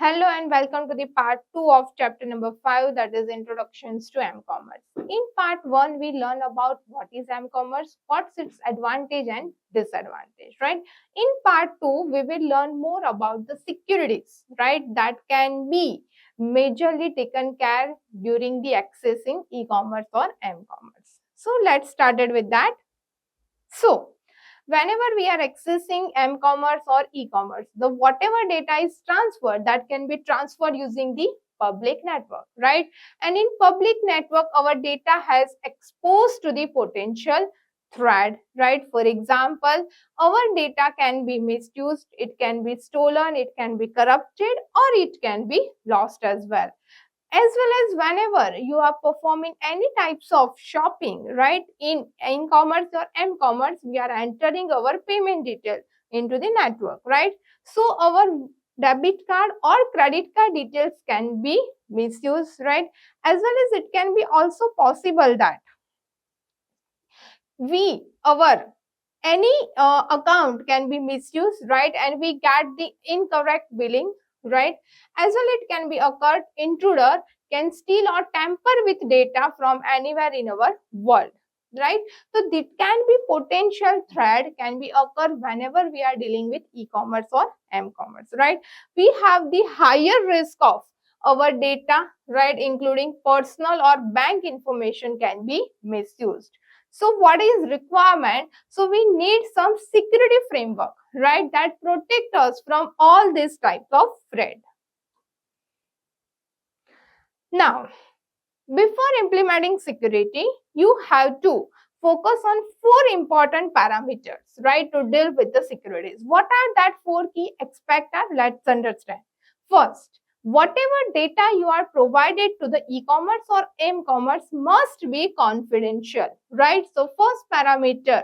Hello and welcome to the part 2 of chapter number 5, that is introductions to m-commerce. In part 1 we learn about what is m-commerce, what's its advantage and disadvantage, right? In part 2 we will learn more about the securities, right, that can be majorly taken care during the accessing e-commerce or m-commerce. So let's start it with that. So whenever we are accessing m-commerce or e-commerce, the whatever data is transferred, that can be transferred using the public network, right? And in public network, our data has exposed to the potential threat, right? For example, our data can be misused, it can be stolen, it can be corrupted, or it can be lost as well. As well as whenever you are performing any types of shopping, right, in e-commerce or m-commerce, we are entering our payment detail into the network, right? So our debit card or credit card details can be misused, right? As well as it can be also possible that our any account can be misused, right, and we get the incorrect billing, right? As well, it can be occurred intruder can steal or tamper with data from anywhere in our world, right? So this can be potential threat can be occur whenever we are dealing with e-commerce or m-commerce, right? We have the higher risk of our data, right, including personal or bank information can be misused. So what is requirement? So we need some security framework, right, that protect us from all these types of threat. Now, before implementing security, you have to focus on 4 important parameters, right, to deal with the securities. What are that 4 key aspects? Let's understand. First, whatever data you are provided to the e-commerce or m-commerce must be confidential, right? So first parameter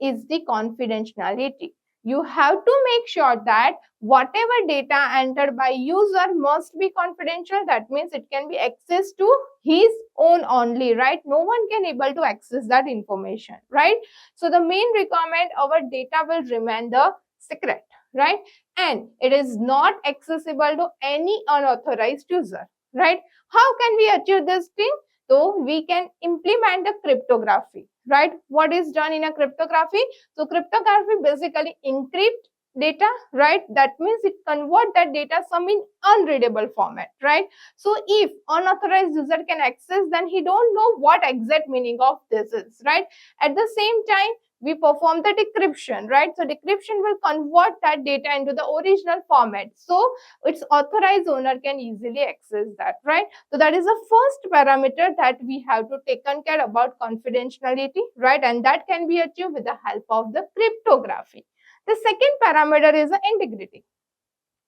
is the confidentiality. You have to make sure that whatever data entered by user must be confidential. That means it can be accessed to his own only, right? No one can able to access that information, right? So the main requirement, our data will remain the secret, right? And it is not accessible to any unauthorized user, right? How can we achieve this thing? So we can implement the cryptography, right? What is done in a cryptography? So cryptography basically encrypt data, right? That means it convert that data some in unreadable format, right? So if unauthorized user can access, then he don't know what exact meaning of this is, right? At the same time, we perform the decryption, right? So decryption will convert that data into the original format, so its authorized owner can easily access that, right? So that is the first parameter that we have to take care about confidentiality, right? And that can be achieved with the help of the cryptography. The second parameter is the integrity.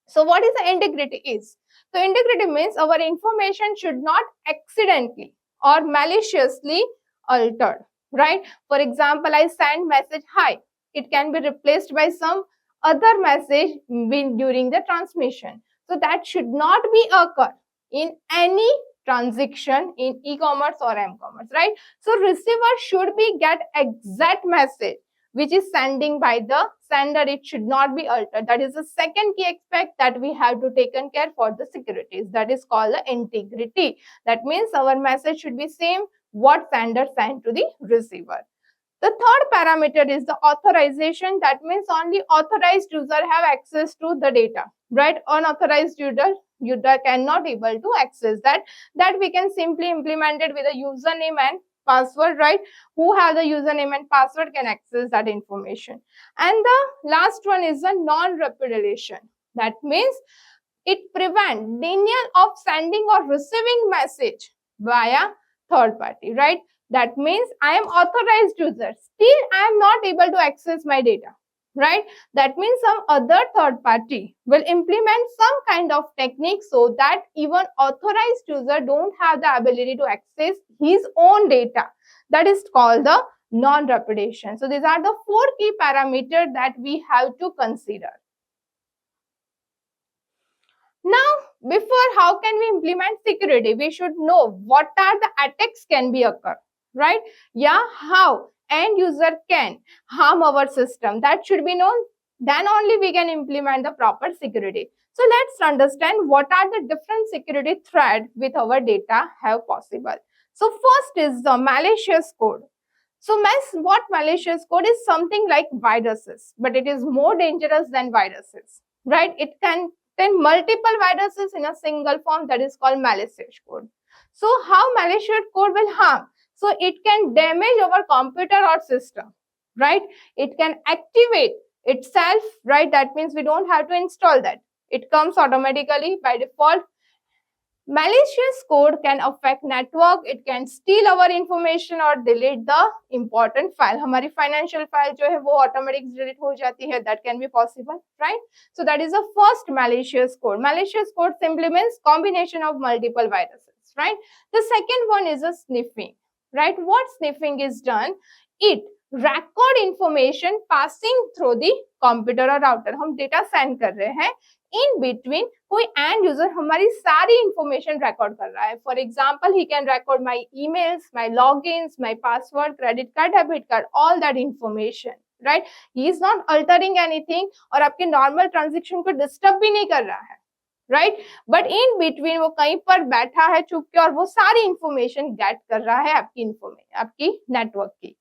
So what is the integrity is? So integrity means our information should not accidentally or maliciously altered, right? For example, I send message hi. It can be replaced by some other message during the transmission. So that should not be occur in any transaction in e-commerce or m-commerce, right? So receiver should be get exact message which is sending by the sender. It should not be altered. That is the second key aspect that we have to take care for the securities. That is called the integrity. That means our message should be same what sender sent to the receiver. The third parameter is the authorization. That means only authorized user have access to the data, right? Unauthorized user cannot able to access that. That we can simply implement it with a username and password, right? Who have the username and password can access that information. And the last one is the non-repudiation. That means it prevents denial of sending or receiving message via third party, right? That means I am authorized user, still I am not able to access my data, right? That means some other third party will implement some kind of technique so that even authorized user don't have the ability to access his own data. That is called the non-repudiation. So these are the 4 key parameters that we have to consider. Now, before how can we implement security, we should know what are the attacks can be occur, right? Yeah, how end user can harm our system, that should be known. Then only we can implement the proper security. So let's understand what are the different security threats with our data have possible. So first is the malicious code. So what malicious code is something like viruses, but it is more dangerous than viruses, right? It can contain multiple viruses in a single form, that is called malicious code. So how malicious code will harm? So it can damage our computer or system, right? It can activate itself, right? That means we don't have to install that. It comes automatically by default. Malicious code can affect network, it can steal our information or delete the important file. हमारी financial file जो है वो automatic delete हो जाती है, that can be possible, right? So that is the first malicious code. Malicious code simply means combination of multiple viruses, right? The second one is a sniffing, right? What sniffing is done? It record information passing through the computer or router. हम data send कर रहे हैं, in between कोई and user हमारी सारी information record कर रहा है. For example he can record my emails, my logins, my password, credit card, debit card, all that information, right? He is not altering anything और आपके नॉर्मल ट्रांजैक्शन को disturb भी नहीं कर रहा है, राइट? बट इन बिटवीन वो कहीं पर बैठा है चुप के और वो सारी इंफॉर्मेशन गेट कर रहा है आपकी नेटवर्क की.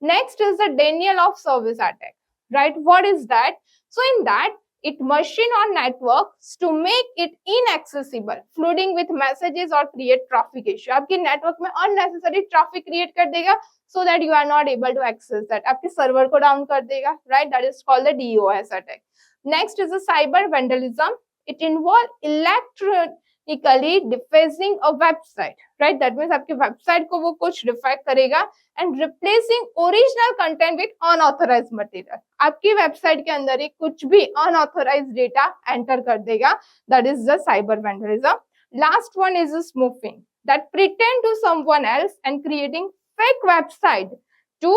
Next is the Daniel of service attack, right? What is that? So in that it machine on networks to make it inaccessible, flooding with messages or create traffic issue. आपके network में unnecessary traffic create कर देगा so that you are not able to access that. आपके server को down कर देगा, right? That is called the DOS attack. Next is the cyber vandalism. It involves electronically defacing a website, right? That means आपके website को वो कुछ defect करेगा and replacing original content with unauthorized material. आपकी website के अंदर ही कुछ भी unauthorized data enter कर देगा. That is the cyber vandalism. Last one is the spoofing, that pretend to someone else and creating fake website to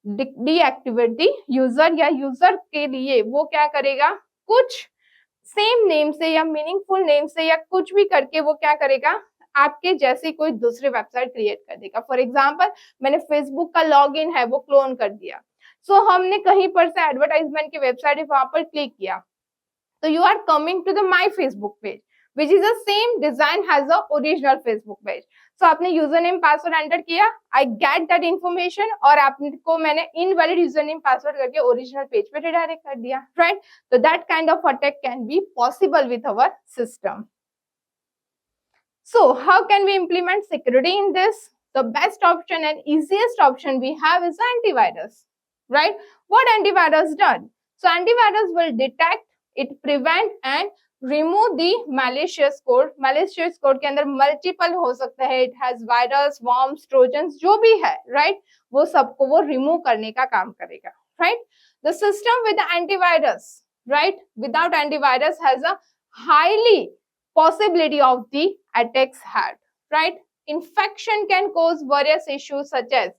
deactivate the user, या user के लिए वो क्या करेगा, कुछ सेम नेम से या मीनिंगफुल नेम से या कुछ भी करके वो क्या करेगा, आपके जैसी कोई दूसरी वेबसाइट क्रिएट कर देगा. फॉर एग्जांपल मैंने फेसबुक का लॉगिन है वो क्लोन कर दिया. सो हमने कहीं पर से एडवर्टाइजमेंट की वेबसाइट है वहां पर क्लिक किया, तो you are coming to the my Facebook page which is the same design has the original Facebook page. So आपने यूजरनेम पासवर्ड एंटर किया, I get that information और आपको मैंने इनवैलिड यूजरनेम पासवर्ड करके ओरिजिनल पेज पे redirect कर दिया, right? तो that kind of attack can be possible with our system. So how can we implement security in this? The best option and easiest option we have is antivirus, right? What antivirus does? So antivirus will detect, it prevent and remove the malicious code. Malicious code के अंदर multiple हो सकता है, it has virus, worms, trojans, जो भी है, right? वो सबको वो remove करने का काम करेगा, right? The system with the antivirus, right? Without antivirus has a highly possibility of the attacks had, right? Infection can cause various issues such as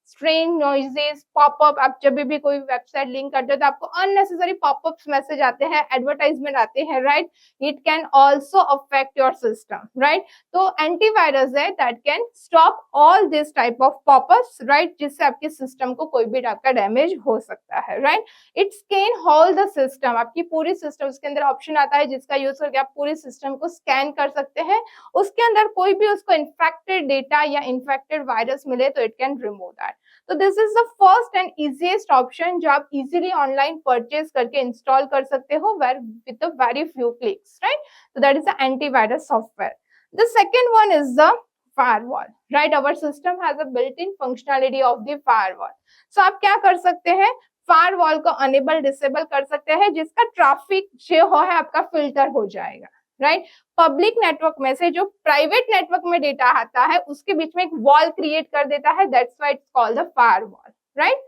strange noises, pop-up. आप जब भी कोई वेबसाइट लिंक करते हो तो आपको unnecessary pop-ups मैसेज आते हैं, एडवर्टाइजमेंट आते हैं, right? It can also affect your system, right? तो एंटीवायरस है that can stop all this type of popups, right? जिससे आपके सिस्टम को कोई भी टाइप का डैमेज हो सकता है, right? It scan whole the system, आपकी पूरी सिस्टम, उसके अंदर ऑप्शन आता है जिसका यूज करके आप पूरी सिस्टम को स्कैन कर सकते हैं. उसके अंदर कोई भी उसको इन्फेक्टेड डेटा या इन्फेक्टेड वायरस मिले तो इट कैन रिमूव दैट. तो this is the first and easiest option जो आप इजीली ऑनलाइन परचेज करके इंस्टॉल कर सकते हो with a very few clicks, right? So that is the antivirus software. The second one is the firewall, right? Our system has a built-in functionality of the firewall. So आप क्या कर सकते हैं, firewall को enable disable कर सकते हैं जिसका ट्रैफिक जो है आपका फिल्टर हो जाएगा, राइट? पब्लिक नेटवर्क में से जो प्राइवेट नेटवर्क में डेटा आता है उसके बीच में एक वॉल क्रिएट कर देता है, that's why it's called the firewall, right?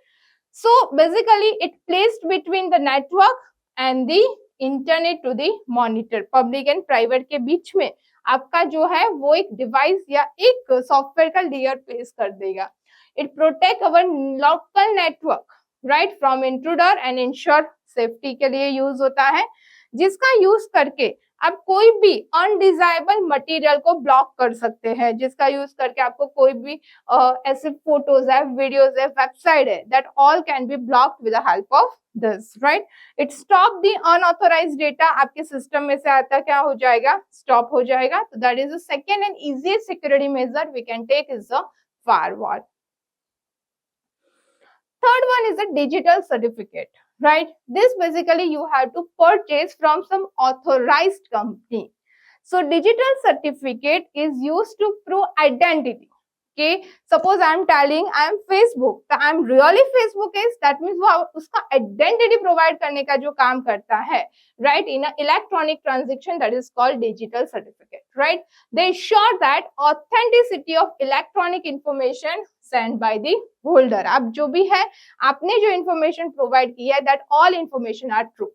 So basically it placed between the network and the internet to the monitor. Public and private के बीच में आपका जो है वो एक डिवाइस या एक सॉफ्टवेयर का लेयर प्लेस कर देगा. It protect our local network, right, from intruder and ensure safety के लिए यूज होता है, जिसका यूज करके आप कोई भी अनडिजायरेबल मटेरियल को ब्लॉक कर सकते हैं, जिसका यूज करके आपको कोई भी ऐसे फोटोज है, वीडियोज है, वेबसाइट है, that all can be blocked with the help of this, right. It stop the unauthorised data, आपके सिस्टम में से आता क्या हो जाएगा, स्टॉप हो जाएगा। तो that is the second and easiest security measure we can take is the firewall. Third one is a digital certificate, right? This basically you have to purchase from some authorized company. So digital certificate is used to prove identity. Okay, suppose I am telling I am Facebook, तो I am really Facebook is, that means वो उसका identity provide करने का जो काम करता है, right? In a electronic transaction that is called digital certificate, right? They ensure that authenticity of electronic information sent by the holder. अब जो भी है, आपने जो information provide की है, that all information are true.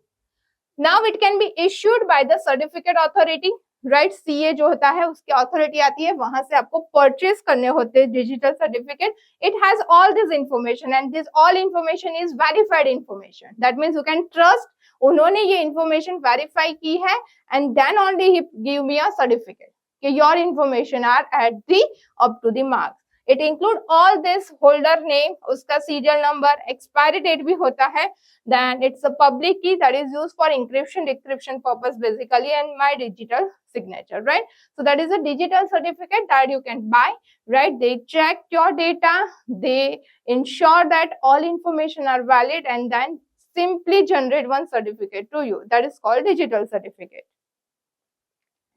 Now it can be issued by the certificate authority. Right, CA जो होता है उसकी अथॉरिटी आती है, वहां से आपको परचेज करने होते हैं digital certificate. It has all this information and this all information is verified information, that means you can trust उन्होंने ये इंफॉर्मेशन वेरीफाई की है एंड देन ओनली ही गिव मी अ सर्टिफिकेट कि your information are at the up to the marks. It include all this, holder name, उसका serial number, expiry date भी होता है, then it's a public key that is used for encryption decryption purpose basically, and my digital signature, right? So that is a digital certificate that you can buy, right? They check your data, they ensure that all information are valid, and then simply generate one certificate to you. That is called digital certificate.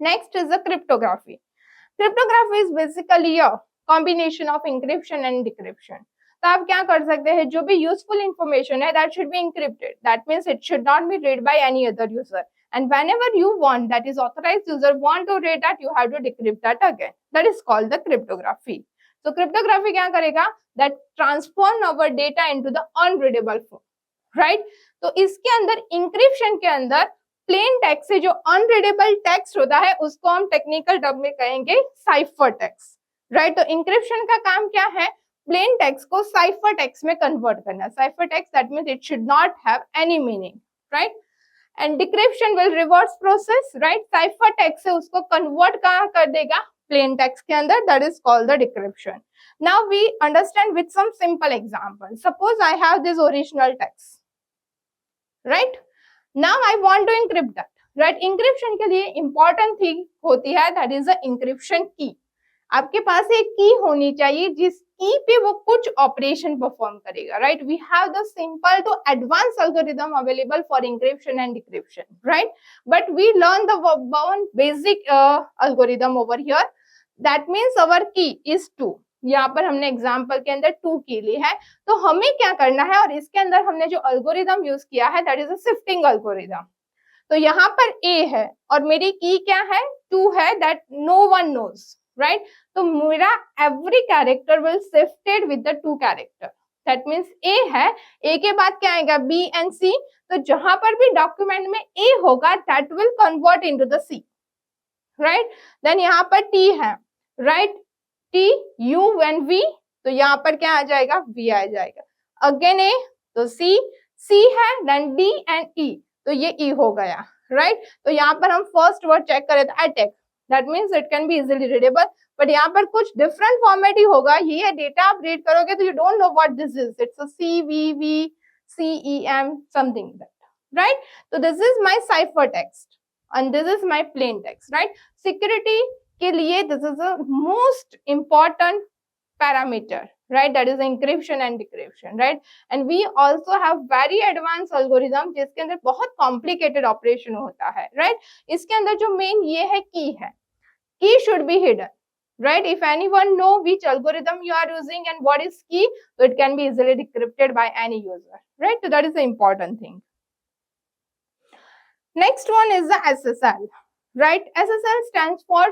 Next is the cryptography. Cryptography is basically a combination of encryption and decryption. तो आप क्या कर सकते हैं, जो भी useful information है that should be encrypted, that means it should not B read by any other user, and whenever you want, that is authorized user want to read that, you have to decrypt that again. That is called the cryptography. So cryptography क्या करेगा, that transform our data into the unreadable form, right? तो इसके अंदर encryption के अंदर plain text से जो unreadable text होता है उसको हम टेक्निकल टर्म में कहेंगे साइफर टेक्स्ट, राइट? तो इंक्रिप्शन का काम क्या है, प्लेन टेक्स्ट को साइफर टेक्स्ट में कन्वर्ट करना। Cipher text that means it should not have any meaning, right? And decryption will reverse process, right? Cipher text से उसको कन्वर्ट कहाँ कर देगा, प्लेन टेक्स्ट के अंदर, that is called the decryption. Now we understand with some simple example. Suppose I have this original text, right? Now I want to encrypt that, right? Encryption के लिए important thing होती है that is the encryption की। आपके पास एक की होनी चाहिए जिस की पे वो कुछ ऑपरेशन परफॉर्म करेगा, right? We have the simple to advance algorithm available for encryption and decryption, right? But we learn the one basic algorithm over here, that means our key is 2। यहाँ पर हमने एग्जांपल के अंदर 2 की ली है, तो हमें क्या करना है, और इसके अंदर हमने जो एल्गोरिथम यूज किया है that is a shifting algorithm. तो यहाँ पर ए है और मेरी की क्या है, 2 है, that no one knows, right? तो मेरा every character will shifted with the 2 character, that means A है, ए के बाद क्या आएगा, बी एंड सी। तो जहां पर भी डॉक्यूमेंट में ए होगा that will convert into the C, right? Then यहाँ पर टी है, right? T, U and V, तो यहाँ पर क्या आ जाएगा, वी आ जाएगा। अगेन ए, तो सी, सी है, देन डी एंड ई, तो ये ई हो गया, राइट? तो यहाँ पर हम फर्स्ट वर्ड चेक करें तो attack, that means it can be easily readable, but यहाँ पर कुछ डिफरेंट फॉर्मेट ही होगा। ये डेटा आप रीड करोगे तो you don't know what this is, it's a C V V C E M something that, right? तो this is my cipher text and this is my plain text, right? Security के लिए this is the most important parameter, right? That is encryption and decryption, right? And we also have very advanced algorithm जिसके अंदर बहुत complicated operation होता है, right? इसके अंदर जो main ये है key है, key should be hidden, right? If anyone know which algorithm you are using and what is key, so it can be easily decrypted by any user, right? So that is the important thing. Next one is the SSL, right? SSL stands for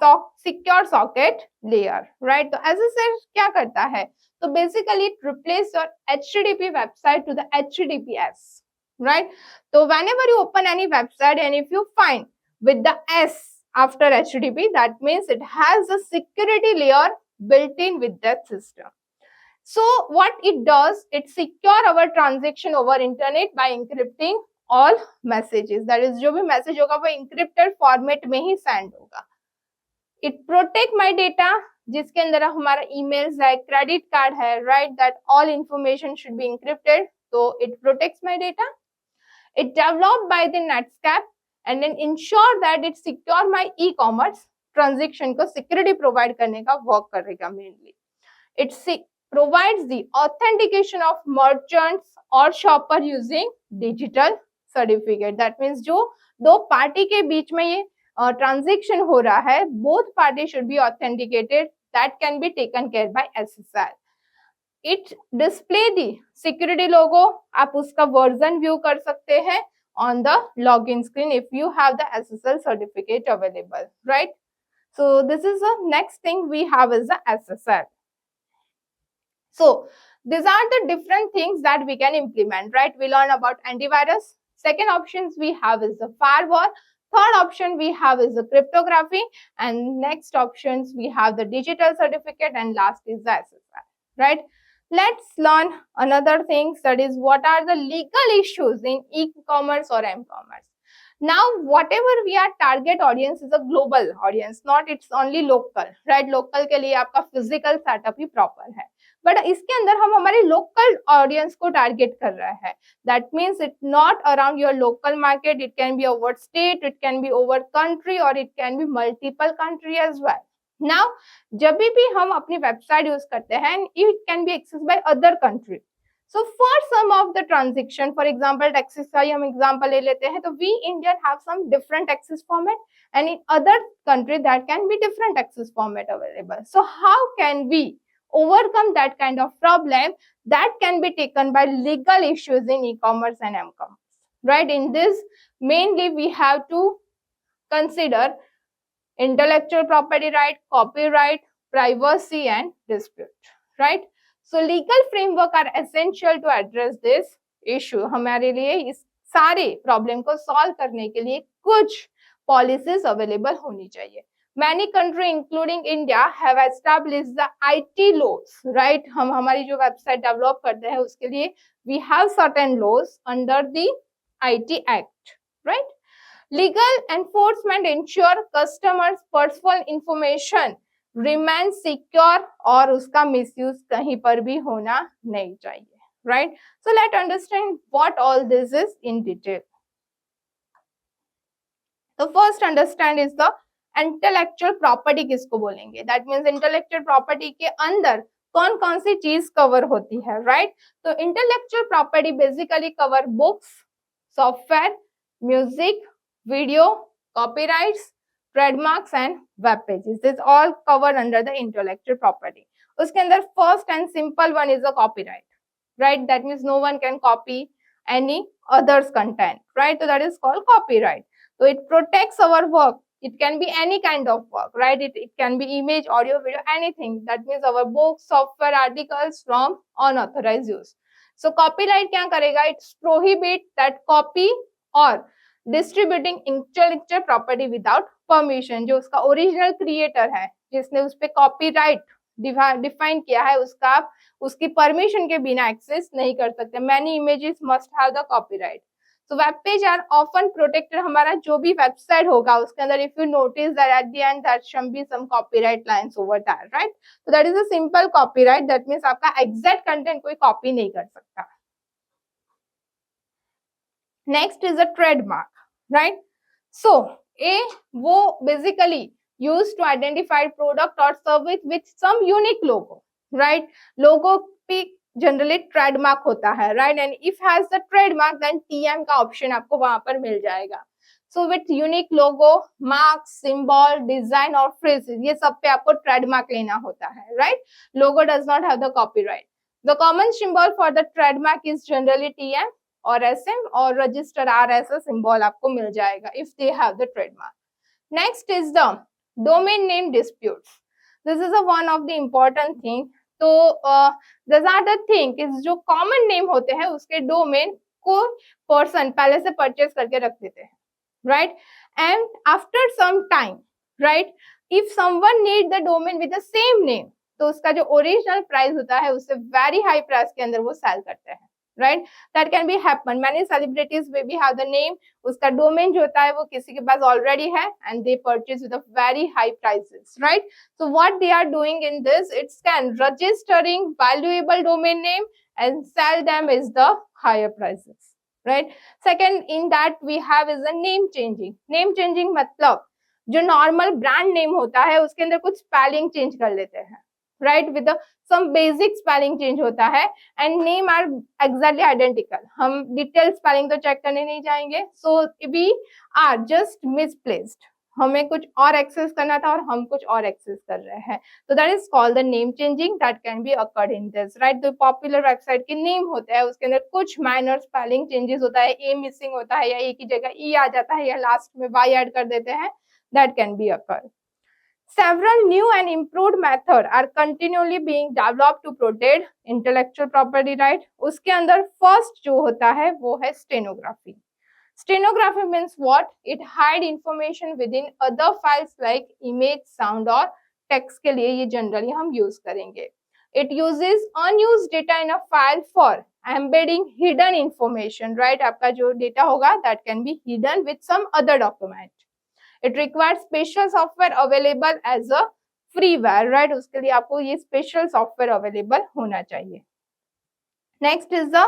secure socket layer, right? तो SSL क्या करता है, तो basically it replace your HTTP website to the HTTPS, right? तो whenever you open any website and if you find with the S after HTTP, that means it has a security layer built in with that system. So what it does, it secure our transaction over internet by encrypting all messages, that is जो भी message होगा वो encrypted format में ही send होगा। It protect my data, जिसके अंदर हमारा ईमेल्स है, क्रेडिट कार्ड है, right, that all information should be encrypted, तो it protects my data. It developed by the Netscape and then ensure that it secure my e-commerce transaction को security provide करने का work करेगा mainly. It provides the authentication of merchants or shopper using digital certificate. That means जो दो party के बीच में ये transaction हो रहा है, both parties should be authenticated. That can be taken care by SSL. It display the security logo, आप उसका वर्जन व्यू कर सकते हैं on the login screen if you have the SSL certificate available, right. So this is the next thing we have is the SSL. So these are the different things that we can implement, right? We learn about antivirus. Second options we have is the firewall. Third option we have is the cryptography, and next options we have the digital certificate, and last is the SSL, right? Let's learn another thing, that is what are the legal issues in e-commerce or m-commerce. Now whatever we are target audience is a global audience, not it's only local, right? Local के लिए आपका physical setup ही proper है, but इसके अंदर हम हमारे local audience को target कर रहे हैं. That means it's not around your local market, it can be over state, it can be over country, or it can be multiple country as well. Now जब भी हम अपनी वेबसाइट यूज करते हैं, it can be accessed by other country. So for some of the transaction, for example taxes का हम example ले लेते हैं, तो we Indian have some different taxes format, and in other country that can be different taxes format available. So how can we overcome that kind of problem? That can be taken by legal issues in e-commerce and m-commerce, right? In this mainly we have to consider intellectual property right, copyright, privacy and dispute, right? So legal framework are essential to address this issue. हमारे लिए इस सारे problem को solve करने के लिए कुछ policies available होनी चाहिए. Many countries including India have established the IT laws, right? हम हमारी जो वेबसाइट डेवलप करते हैं उसके लिए we have certain laws under the IT Act, right? Legal enforcement ensure customers' personal information remain secure और उसका misuse कहीं पर भी होना नहीं चाहिए, right? So let's understand what all this is in detail. The first understand is the intellectual property किसको बोलेंगे? That means intellectual property के अंदर कौन कौन सी चीज कवर होती है, right? तो intellectual property basically cover books, software, music, video, copyrights, trademarks and web pages. This all covered under the intellectual property. उसके अंदर first and simple one is the copyright, right? That means no one can copy any other's content, right? So that is called copyright. So it protects our work. It can be any kind of work, right? It can be image, audio, video, anything. That means our books, software, articles from unauthorized use. So copyright क्या करेगा? It prohibit that copy or distributing intellectual property without permission. जो उसका original creator है, जिसने उस पे copyright define किया है, उसकी परमिशन के बिना एक्सेस नहीं कर सकते. Many images must have the copyright. So web page are often protected. हमारा जो भी वेबसाइट होगा उसके अंदर if you notice that at the end that shall be some copyright lines over that, right? So that is a simple copyright. That means आपका exact content कोई copy नहीं कर सकता. Next is a trademark, right? So वो basically used to identify product or service with some unique logo, right? Logo पे generally trademark होता है, right? And if has the trademark then TM का option आपको वहां पर मिल जाएगा. So with unique logo, mark, symbol, design और phrases, ये सब पे आपको trademark लेना होता है, right? Logo does not have the copyright. The common symbol for the trademark is generally TM और SM और register RS symbol आपको मिल जाएगा if they have the trademark. Next is the domain name disputes. This is a one of the important thing. तो these are the thing is जो common name होते हैं उसके domain को person पहले से purchase करके रख देते हैं, right? And after some time, right, if someone need the domain with the same name, तो उसका जो original price होता है उससे very high price के अंदर वो sell करते हैं, right? That can be happen. Many celebrities maybe have the name, उसका domain जो होता है वो किसी के पास already है, and they purchase with a very high prices, right? So what they are doing in this, it's can registering valuable domain name and sell them is the higher prices, right? Second in that we have is a name changing. Name changing मतलब जो normal brand name होता है उसके अंदर कुछ spelling change कर लेते हैं, right, with some basic spelling change होता है and name are exactly identical. हम डिटेल स्पेलिंग तो चेक करने नहीं जाएंगे. So we are just misplaced, हमें कुछ और एक्सेस करना था और हम कुछ और एक्सेस कर रहे हैं. तो that is called the name changing that can be occurred in this, right. तो पॉपुलर वेबसाइट के नेम होते हैं उसके अंदर कुछ माइनर स्पेलिंग चेंजेस होता है, ए मिसिंग होता है या ए की जगह ई आ जाता है या लास्ट में वाई ऐड कर देते हैं. That can be occurred. Several new and improved methods are continually being developed to protect intellectual property right. उसके अंदर first जो होता है वो है stenography. Stenography means what? It hide information within other files like image, sound और text के लिए ये generally हम use करेंगे. It uses unused data in a file for embedding hidden information, right? आपका जो data होगा that can be hidden with some other document. It requires special software available as a freeware, right? उसके लिए आपको ये special software available होना चाहिए. Next is the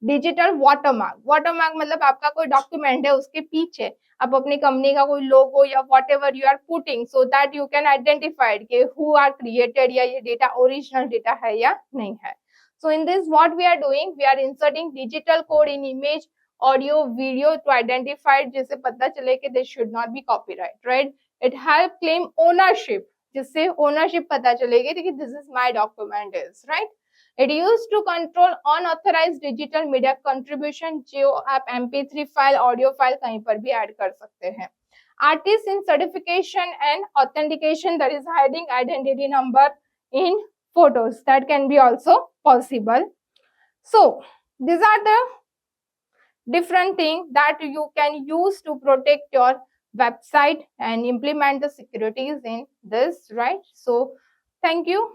digital watermark. Watermark मतलब आपका कोई document है उसके पीछे आप अपनी कंपनी का कोई logo या whatever you are putting so that you can identify it कि who are created या ये data original data है या नहीं है. So in this what we are doing, we are inserting digital code in image, audio video to identify जिससे पता चले कि this should not be copyright, right. It help claim ownership जिससे ownership पता चलेगी कि this is my document is, right. It used to control unauthorized digital media contribution, जो आप MP3 फाइल ऑडियो फाइल कहीं पर भी ऐड कर सकते हैं. Artist in certification and authentication, that is hiding identity number in photos, that can be also possible. So these are the different things that you can use to protect your website and implement the securities in this, right? So thank you.